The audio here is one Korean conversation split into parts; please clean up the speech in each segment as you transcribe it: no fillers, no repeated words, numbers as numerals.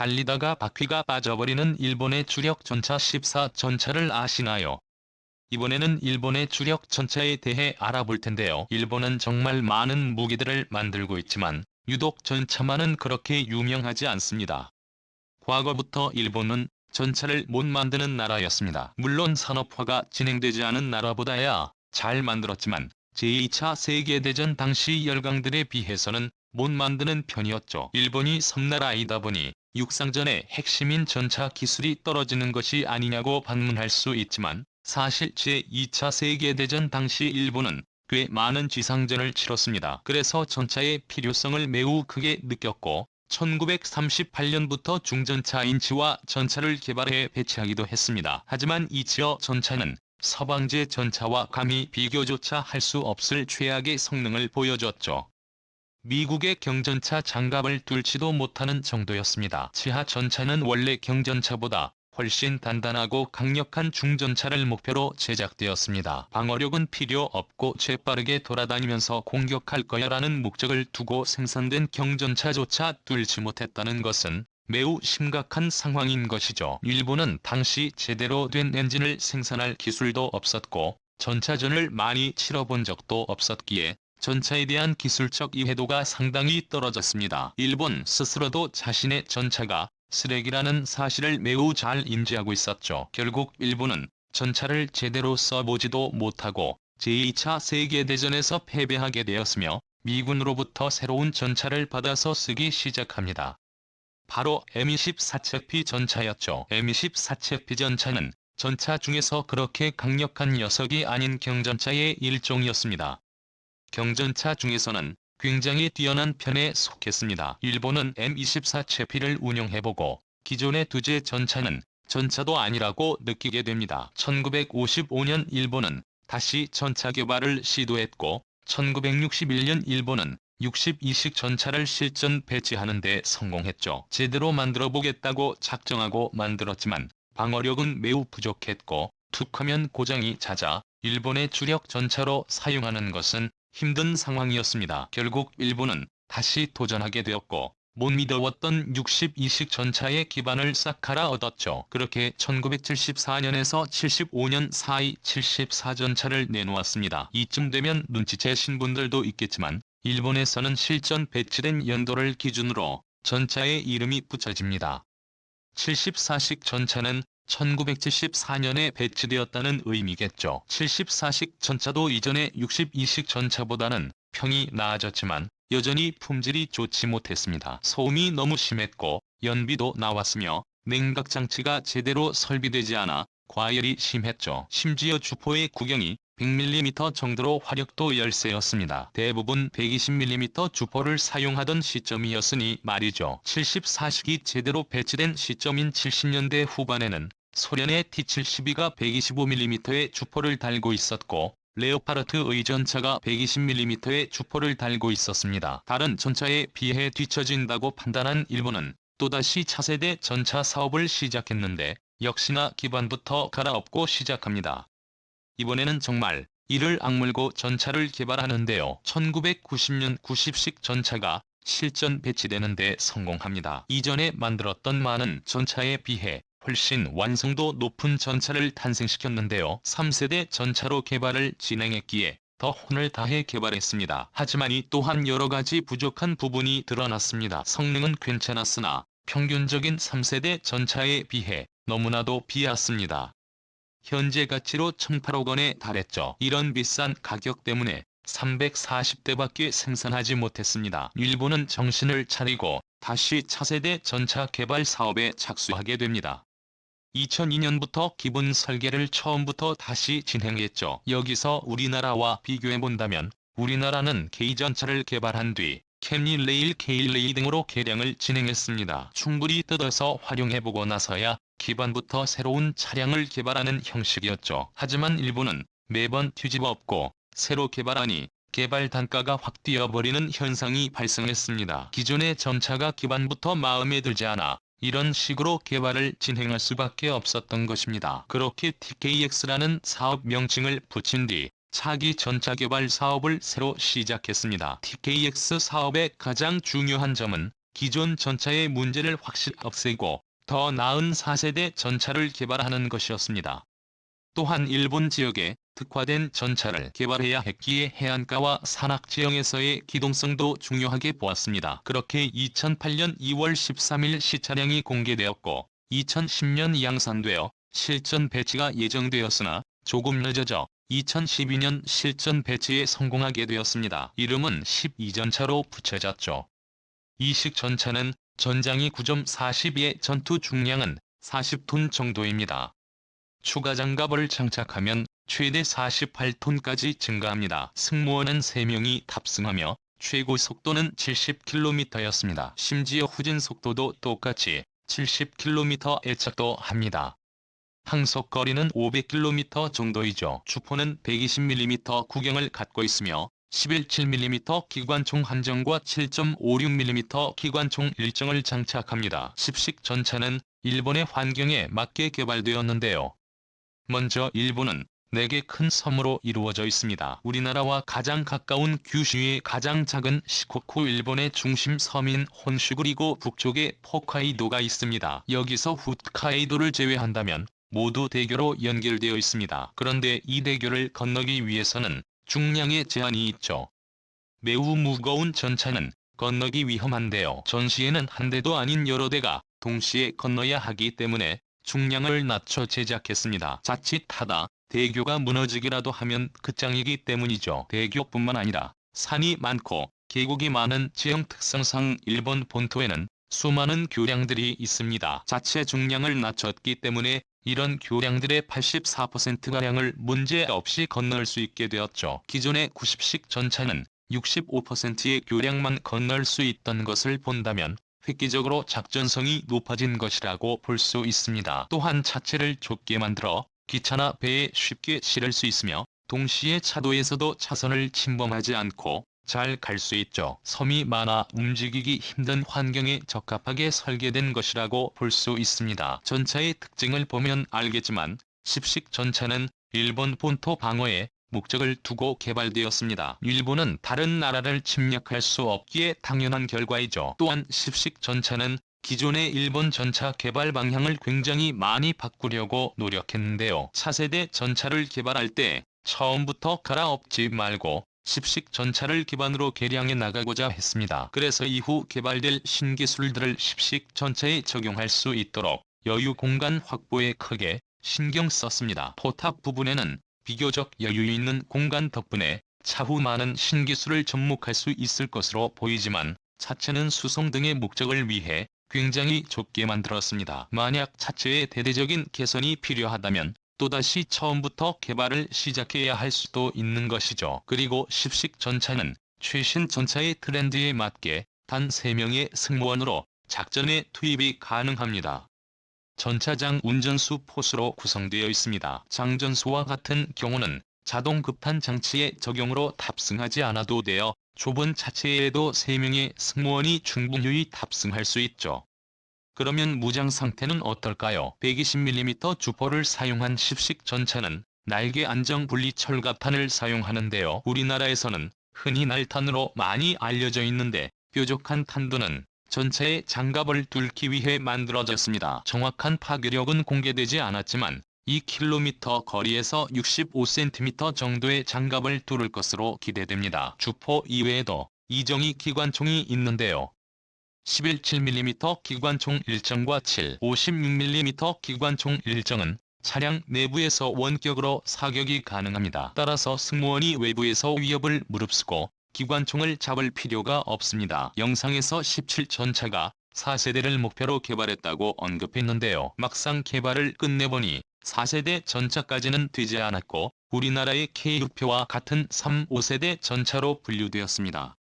달리다가 바퀴가 빠져버리는 일본의 주력 전차 14전차를 아시나요? 이번에는 일본의 주력 전차에 대해 알아볼 텐데요. 일본은 정말 많은 무기들을 만들고 있지만 유독 전차만은 그렇게 유명하지 않습니다. 과거부터 일본은 전차를 못 만드는 나라였습니다. 물론 산업화가 진행되지 않은 나라보다야 잘 만들었지만 제2차 세계대전 당시 열강들에 비해서는 못 만드는 편이었죠. 일본이 섬나라이다 보니 육상전의 핵심인 전차 기술이 떨어지는 것이 아니냐고 반문할 수 있지만 사실 제2차 세계대전 당시 일본은 꽤 많은 지상전을 치렀습니다. 그래서 전차의 필요성을 매우 크게 느꼈고 1938년부터 중전차 인치와 전차를 개발해 배치하기도 했습니다. 하지만 이치어 전차는 서방제 전차와 감히 비교조차 할 수 없을 최악의 성능을 보여줬죠. 미국의 경전차 장갑을 뚫지도 못하는 정도였습니다. 치하 전차는 원래 경전차보다 훨씬 단단하고 강력한 중전차를 목표로 제작되었습니다. 방어력은 필요 없고 재빠르게 돌아다니면서 공격할 거야라는 목적을 두고 생산된 경전차조차 뚫지 못했다는 것은 매우 심각한 상황인 것이죠. 일본은 당시 제대로 된 엔진을 생산할 기술도 없었고 전차전을 많이 치러본 적도 없었기에 전차에 대한 기술적 이해도가 상당히 떨어졌습니다. 일본 스스로도 자신의 전차가 쓰레기라는 사실을 매우 잘 인지하고 있었죠. 결국 일본은 전차를 제대로 써보지도 못하고 제2차 세계대전에서 패배하게 되었으며 미군으로부터 새로운 전차를 받아서 쓰기 시작합니다. 바로 M24채피 전차였죠. M24채피 전차는 전차 중에서 그렇게 강력한 녀석이 아닌 경전차의 일종이었습니다. 경전차 중에서는 굉장히 뛰어난 편에 속했습니다. 일본은 M24채피를 운용해보고 기존의 두제 전차는 전차도 아니라고 느끼게 됩니다. 1955년 일본은 다시 전차 개발을 시도했고 1961년 일본은 62식 전차를 실전 배치하는 데 성공했죠. 제대로 만들어보겠다고 작정하고 만들었지만 방어력은 매우 부족했고 툭하면 고장이 잦아 일본의 주력 전차로 사용하는 것은 힘든 상황이었습니다. 결국 일본은 다시 도전하게 되었고 못 믿어왔던 62식 전차의 기반을 싹 갈아 얻었죠. 그렇게 1974년에서 75년 사이 74전차를 내놓았습니다. 이쯤 되면 눈치채신 분들도 있겠지만 일본에서는 실전 배치된 연도를 기준으로 전차의 이름이 붙여집니다. 74식 전차는 1974년에 배치되었다는 의미겠죠. 74식 전차도 이전의 62식 전차보다는 평이 나아졌지만 여전히 품질이 좋지 못했습니다. 소음이 너무 심했고 연비도 나왔으며 냉각장치가 제대로 설비되지 않아 과열이 심했죠. 심지어 주포의 구경이 100mm 정도로 화력도 열세였습니다. 대부분 120mm 주포를 사용하던 시점이었으니 말이죠. 74식이 제대로 배치된 시점인 70년대 후반에는 소련의 T-72가 125mm의 주포를 달고 있었고 레오파르트의 전차가 120mm의 주포를 달고 있었습니다. 다른 전차에 비해 뒤처진다고 판단한 일본은 또다시 차세대 전차 사업을 시작했는데 역시나 기반부터 갈아엎고 시작합니다. 이번에는 정말 이를 악물고 전차를 개발하는데요. 1990년 90식 전차가 실전 배치되는 데 성공합니다. 이전에 만들었던 많은 전차에 비해 훨씬 완성도 높은 전차를 탄생시켰는데요. 3세대 전차로 개발을 진행했기에 더 혼을 다해 개발했습니다. 하지만 이 또한 여러가지 부족한 부분이 드러났습니다. 성능은 괜찮았으나 평균적인 3세대 전차에 비해 너무나도 비쌌습니다. 현재 가치로 1,800억 원에 달했죠. 이런 비싼 가격 때문에 340대밖에 생산하지 못했습니다. 일본은 정신을 차리고 다시 차세대 전차 개발 사업에 착수하게 됩니다. 2002년부터 기본 설계를 처음부터 다시 진행했죠. 여기서 우리나라와 비교해본다면 우리나라는 K전차를 개발한 뒤 캠리 레일, K레일 등으로 개량을 진행했습니다. 충분히 뜯어서 활용해보고 나서야 기반부터 새로운 차량을 개발하는 형식이었죠. 하지만 일본은 매번 뒤집어엎고 새로 개발하니 개발 단가가 확 뛰어버리는 현상이 발생했습니다. 기존의 전차가 기반부터 마음에 들지 않아 이런 식으로 개발을 진행할 수밖에 없었던 것입니다. 그렇게 TKX라는 사업 명칭을 붙인 뒤 차기 전차 개발 사업을 새로 시작했습니다. TKX 사업의 가장 중요한 점은 기존 전차의 문제를 확실히 없애고 더 나은 4세대 전차를 개발하는 것이었습니다. 또한 일본 지역에 특화된 전차를 개발해야 했기에 해안가와 산악지형에서의 기동성도 중요하게 보았습니다. 그렇게 2008년 2월 13일 시차량이 공개되었고 2010년 양산되어 실전 배치가 예정되었으나 조금 늦어져 2012년 실전 배치에 성공하게 되었습니다. 이름은 12전차로 붙여졌죠. 이식 전차는 전장이 9.42의 전투 중량은 40톤 정도입니다. 추가 장갑을 장착하면 최대 48톤까지 증가합니다. 승무원은 3명이 탑승하며 최고 속도는 70km였습니다. 심지어 후진 속도도 똑같이 70km에 착도합니다. 항속거리는 500km 정도이죠. 주포는 120mm 구경을 갖고 있으며 11.7mm 기관총 한정과 7.56mm 기관총 일정을 장착합니다. 십식 전차는 일본의 환경에 맞게 개발되었는데요. 먼저 일본은 4개 큰 섬으로 이루어져 있습니다. 우리나라와 가장 가까운 규슈의 가장 작은 시코쿠, 일본의 중심 섬인 혼슈, 그리고 북쪽에 홋카이도가 있습니다. 여기서 홋카이도를 제외한다면 모두 대교로 연결되어 있습니다. 그런데 이 대교를 건너기 위해서는 중량의 제한이 있죠. 매우 무거운 전차는 건너기 위험한데요. 전시에는 한 대도 아닌 여러 대가 동시에 건너야 하기 때문에 중량을 낮춰 제작했습니다. 자칫하다 대교가 무너지기라도 하면 끝장이기 때문이죠. 대교뿐만 아니라 산이 많고 계곡이 많은 지형 특성상 일본 본토에는 수많은 교량들이 있습니다. 자체 중량을 낮췄기 때문에 이런 교량들의 84%가량을 문제없이 건널 수 있게 되었죠. 기존의 90식 전차는 65%의 교량만 건널 수 있던 것을 본다면 획기적으로 작전성이 높아진 것이라고 볼 수 있습니다. 또한 차체를 좁게 만들어 기차나 배에 쉽게 실을 수 있으며 동시에 차도에서도 차선을 침범하지 않고 잘 갈 수 있죠. 섬이 많아 움직이기 힘든 환경에 적합하게 설계된 것이라고 볼 수 있습니다. 전차의 특징을 보면 알겠지만 십식 전차는 일본 본토 방어에 목적을 두고 개발되었습니다. 일본은 다른 나라를 침략할 수 없기에 당연한 결과이죠. 또한 십식 전차는 기존의 일본 전차 개발 방향을 굉장히 많이 바꾸려고 노력했는데요. 차세대 전차를 개발할 때 처음부터 갈아엎지 말고 십식 전차를 기반으로 개량해 나가고자 했습니다. 그래서 이후 개발될 신기술들을 십식 전차에 적용할 수 있도록 여유 공간 확보에 크게 신경 썼습니다. 포탑 부분에는 비교적 여유 있는 공간 덕분에 차후 많은 신기술을 접목할 수 있을 것으로 보이지만 차체는 수송 등의 목적을 위해 굉장히 좁게 만들었습니다. 만약 차체의 대대적인 개선이 필요하다면 또다시 처음부터 개발을 시작해야 할 수도 있는 것이죠. 그리고 십식 전차는 최신 전차의 트렌드에 맞게 단 3명의 승무원으로 작전에 투입이 가능합니다. 전차장 운전수 포수로 구성되어 있습니다. 장전수와 같은 경우는 자동 급탄 장치의 적용으로 탑승하지 않아도 되어 좁은 차체에도 3명의 승무원이 충분히 탑승할 수 있죠. 그러면 무장 상태는 어떨까요? 120mm 주포를 사용한 십식 전차는 날개 안정 분리 철갑탄을 사용하는데요. 우리나라에서는 흔히 날탄으로 많이 알려져 있는데 뾰족한 탄두는 전차의 장갑을 뚫기 위해 만들어졌습니다. 정확한 파괴력은 공개되지 않았지만 2km 거리에서 65cm 정도의 장갑을 뚫을 것으로 기대됩니다. 주포 이외에도 이정희 기관총이 있는데요. 11.7mm 기관총 일정과 7.56mm 기관총 일정은 차량 내부에서 원격으로 사격이 가능합니다. 따라서 승무원이 외부에서 위협을 무릅쓰고 기관총을 잡을 필요가 없습니다. 영상에서 17전차가 4세대를 목표로 개발했다고 언급했는데요. 막상 개발을 끝내보니 4세대 전차까지는 되지 않았고 우리나라의 K6표와 같은 3, 5세대 전차로 분류되었습니다.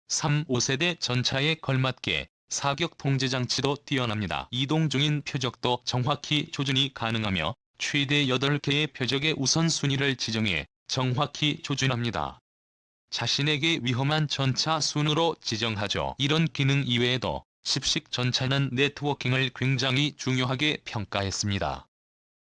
3, 5세대 전차에 걸맞게 사격 통제 장치도 뛰어납니다. 이동 중인 표적도 정확히 조준이 가능하며 최대 8개의 표적의 우선순위를 지정해 정확히 조준합니다. 자신에게 위험한 전차 순으로 지정하죠. 이런 기능 이외에도 십식 전차는 네트워킹을 굉장히 중요하게 평가했습니다.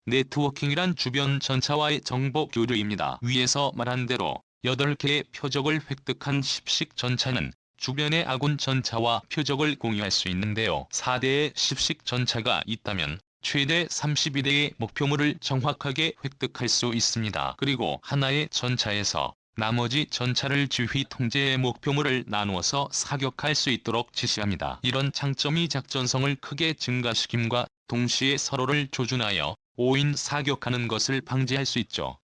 네트워킹이란 주변 전차와의 정보 교류입니다. 위에서 말한 대로 8개의 표적을 획득한 십식 전차는 주변의 아군 전차와 표적을 공유할 수 있는데요. 4대의 십식 전차가 있다면 최대 32대의 목표물을 정확하게 획득할 수 있습니다. 그리고 하나의 전차에서 나머지 전차를 지휘 통제의 목표물을 나누어서 사격할 수 있도록 지시합니다. 이런 장점이 작전성을 크게 증가시킴과 동시에 서로를 조준하여 5인 사격하는 것을 방지할 수 있죠.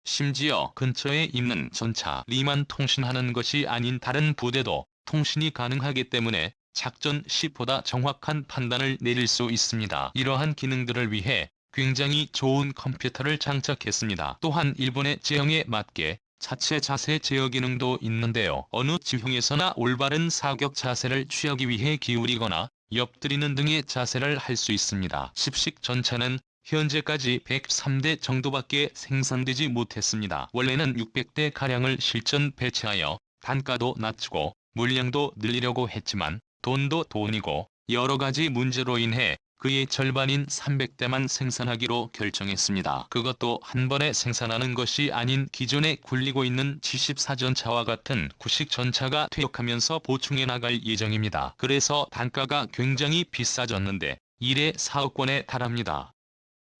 심지어 근처에 있는 전차리만 통신하는 것이 아닌 다른 부대도 통신이 가능하기 때문에 작전 시보다 정확한 판단을 내릴 수 있습니다. 이러한 기능들을 위해 굉장히 좋은 컴퓨터를 장착했습니다. 또한 일본의 지형에 맞게 자체 자세 제어 기능도 있는데요. 어느 지형에서나 올바른 사격 자세를 취하기 위해 기울이거나 엎드리는 등의 자세를 할 수 있습니다. 십식 전차는 현재까지 103대 정도밖에 생산되지 못했습니다. 원래는 600대 가량을 실전 배치하여 단가도 낮추고 물량도 늘리려고 했지만 돈도 돈이고 여러 가지 문제로 인해 그의 절반인 300대만 생산하기로 결정했습니다. 그것도 한 번에 생산하는 것이 아닌 기존에 굴리고 있는 74전차와 같은 구식 전차가 퇴역하면서 보충해 나갈 예정입니다. 그래서 단가가 굉장히 비싸졌는데 1에 4억 원에 달합니다.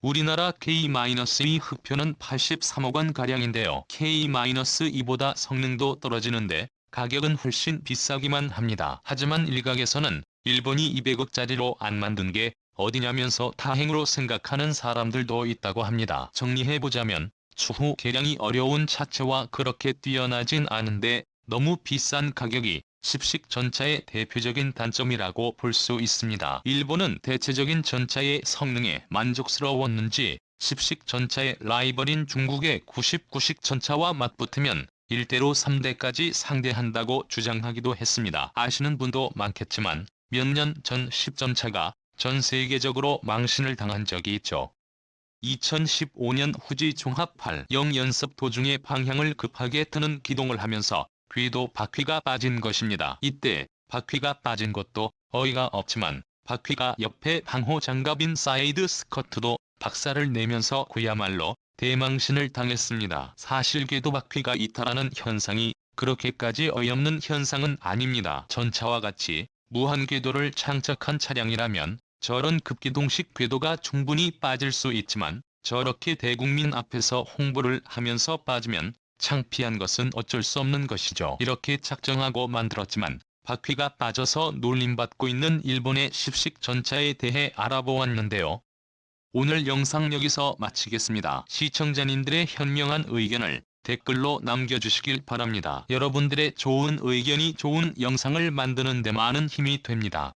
우리나라 K-2 흑표는 83억 원가량인데요. K-2보다 성능도 떨어지는데 가격은 훨씬 비싸기만 합니다. 하지만 일각에서는 일본이 200억짜리로 안 만든 게 어디냐면서 다행으로 생각하는 사람들도 있다고 합니다. 정리해보자면 추후 개량이 어려운 차체와 그렇게 뛰어나진 않은데 너무 비싼 가격이 십식 전차의 대표적인 단점이라고 볼 수 있습니다. 일본은 대체적인 전차의 성능에 만족스러웠는지 십식 전차의 라이벌인 중국의 99식 전차와 맞붙으면 1대로 3대까지 상대한다고 주장하기도 했습니다. 아시는 분도 많겠지만 몇 년 전 10전차가 전 세계적으로 망신을 당한 적이 있죠. 2015년 후지 종합 8영 연습 도중에 방향을 급하게 트는 기동을 하면서 궤도 바퀴가 빠진 것입니다. 이때 바퀴가 빠진 것도 어이가 없지만 바퀴가 옆에 방호 장갑인 사이드 스커트도 박살을 내면서 그야말로 대망신을 당했습니다. 사실 궤도 바퀴가 이탈하는 현상이 그렇게까지 어이없는 현상은 아닙니다. 전차와 같이 무한 궤도를 장착한 차량이라면 저런 급기동식 궤도가 충분히 빠질 수 있지만 저렇게 대국민 앞에서 홍보를 하면서 빠지면 창피한 것은 어쩔 수 없는 것이죠. 이렇게 작정하고 만들었지만 바퀴가 빠져서 놀림받고 있는 일본의 십식 전차에 대해 알아보았는데요. 오늘 영상 여기서 마치겠습니다. 시청자님들의 현명한 의견을 댓글로 남겨주시길 바랍니다. 여러분들의 좋은 의견이 좋은 영상을 만드는 데 많은 힘이 됩니다.